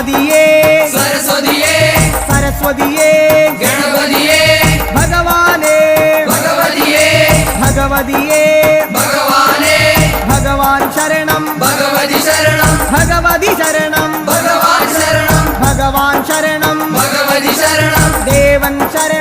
ഗണപതിയേ സരസ്വതിയേ സരസ്വതിയേ ഗണപതിയേ ഭഗവാനേ ഭഗവതിയേ ഭഗവതിയേ ഭഗവാനേ ഭഗവാൻ ശരണം ഭഗവതി ശരണം ഭഗവതി ശരണം ഭഗവാൻ ശരണം ഭഗവാൻ ശരണം ഭഗവതി ശരണം ദേവൻ ശരണം